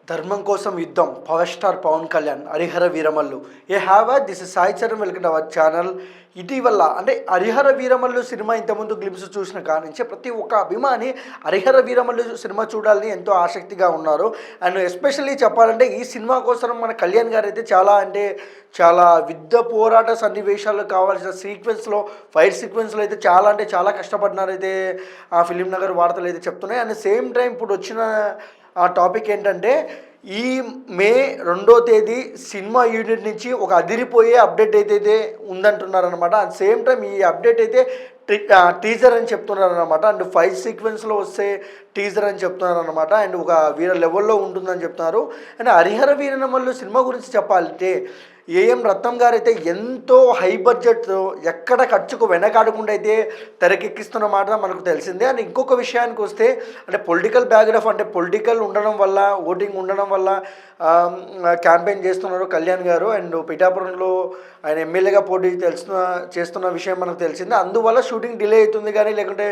ధర్మం కోసం యుద్ధం power star Pawan Kalyan Harihara Veeramallu this is Sai Charan welcome to our channel. ఇటీవల అంటే హరిహర వీరమల్లు సినిమా ఇంతకుముందు గ్లిమ్స్ చూసిన కాడి నుంచి ప్రతి ఒక్క అభిమాని హరిహర వీరమల్లు సినిమా చూడాలని ఎంతో ఆసక్తిగా ఉన్నారు. అండ్ ఎస్పెషల్లీ చెప్పాలంటే ఈ సినిమా కోసం మన కళ్యాణ్ గారు అయితే చాలా యుద్ధ పోరాట సన్నివేశాలు కావాల్సిన ఫైట్ సీక్వెన్స్లో అయితే చాలా కష్టపడినారైతే ఆ ఫిలిం నగర్ వార్తలు అయితే చెప్తున్నాయి. అండ్ సేమ్ టైం ఇప్పుడు వచ్చిన ఆ టాపిక్ ఏంటంటే ఈ మే 2వ తేదీ సినిమా యూనిట్ నుంచి ఒక అదిరిపోయే అప్డేట్ అయితే ఉందంటున్నారనమాట. అట్ సేమ్ టైం ఈ అప్డేట్ అయితే టీజర్ అని చెప్తున్నారనమాట. అండ్ ఫైట్ సీక్వెన్స్లో వస్తే టీజర్ అని చెప్తున్నారనమాట. అండ్ ఒక వీర లెవెల్లో ఉంటుందని చెప్తున్నారు. అండ్ హరిహర వీరమల్లు సినిమా గురించి చెప్పాలంటే ఏఎం రత్నం గారు అయితే ఎంతో హై బడ్జెట్తో ఎక్కడ ఖర్చుకు వెనకాడకుండా అయితే తెరకెక్కిస్తున్న మాట మనకు తెలిసిందే. అండ్ ఇంకొక విషయానికి వస్తే అంటే పొలిటికల్ ఉండడం వల్ల ఓటింగ్ ఉండడం వల్ల క్యాంపెయిన్ చేస్తున్నారు కళ్యాణ్ గారు. అండ్ పిఠాపురంలో ఆయన ఎమ్మెల్యేగా పోటీ చేస్తున్న విషయం మనకు తెలిసిందే. అందువల్ల షూటింగ్ డిలే అవుతుంది, కానీ లేకుంటే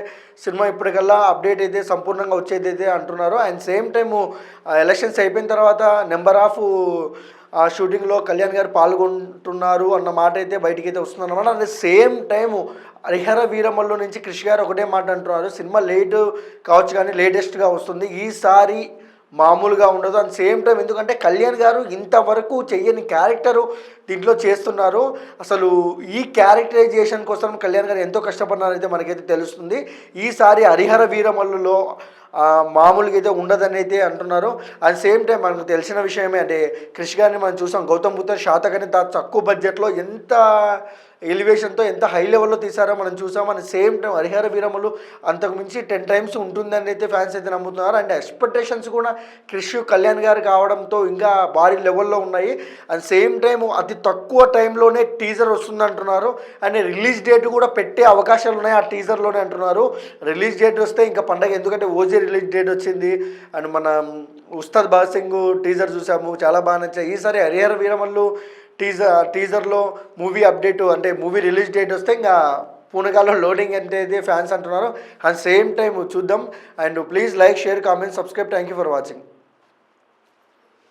సినిమా ఇప్పటికల్లా అప్డేట్ అయితే సంపూర్ణంగా వచ్చేది అయితే అంటున్నారు. అండ్ సేమ్ టైము ఎలక్షన్స్ అయిపోయిన తర్వాత నెంబర్ ఆఫ్ ఆ షూటింగ్లో కళ్యాణ్ గారు పాల్గొంటున్నారు అన్న మాట అయితే బయటికి వస్తుందన్నమాట. అదే సేమ్ టైము హరిహర వీరమల్లు నుంచి క్రిష్ గారు ఒకటే మాట అంటున్నారు, సినిమా లేటు కావచ్చు కానీ లేటెస్ట్గా వస్తుంది, ఈసారి మామూలుగా ఉండదు. అండ్ సేమ్ టైం ఎందుకంటే కళ్యాణ్ గారు ఇంతవరకు చెయ్యని క్యారెక్టరు దీంట్లో చేస్తున్నారు. అసలు ఈ క్యారెక్టరైజేషన్ కోసం కళ్యాణ్ గారు ఎంతో కష్టపడినారైతే మనకైతే తెలుస్తుంది. ఈసారి హరిహర వీరమల్లులో మామూలుగా అయితే ఉండదని అయితే అంటున్నారు. అట్ సేమ్ టైం మనకు తెలిసిన విషయమే, అంటే క్రిష్ గారిని మనం చూసాం గౌతమ్ బుద్ధ శాతకని తక్కువ బడ్జెట్లో ఎంత ఎలివేషన్తో ఎంత హై లెవెల్లో తీసారో మనం చూసాం. And same time Harihara Veeramallu అంతకు మించి 10 times ఉంటుందని అయితే ఫ్యాన్స్ అయితే నమ్ముతున్నారు. అండ్ ఎక్స్పెక్టేషన్స్ కూడా క్రిష్ కళ్యాణ్ గారు కావడంతో ఇంకా భారీ లెవెల్లో ఉన్నాయి. అండ్ సేమ్ టైం అతి తక్కువ టైంలోనే టీజర్ వస్తుంది అంటున్నారు. అండ్ రిలీజ్ డేట్ కూడా పెట్టే అవకాశాలు ఉన్నాయి ఆ టీజర్లోనే అంటున్నారు. రిలీజ్ డేట్ వస్తే ఇంకా పండగ, ఎందుకంటే ఓజీ రిలీజ్ డేట్ వచ్చింది. అండ్ మన ఉస్తాద్ భగత్ సింగ్ టీజర్ చూసాము, చాలా బాగా నచ్చాయి. ఈసారి హరిహర వీరమల్లు టీజర్లో మూవీ అప్డేట్ అంటే మూవీ రిలీజ్ డేట్ వస్తే ఇంకా పూనకాల్లో లోడింగ్ అంటే ఫ్యాన్స్ అంటున్నారు. అండ్ సేమ్ టైం చూద్దాం. And please like, share, comment, subscribe. Thank you for watching.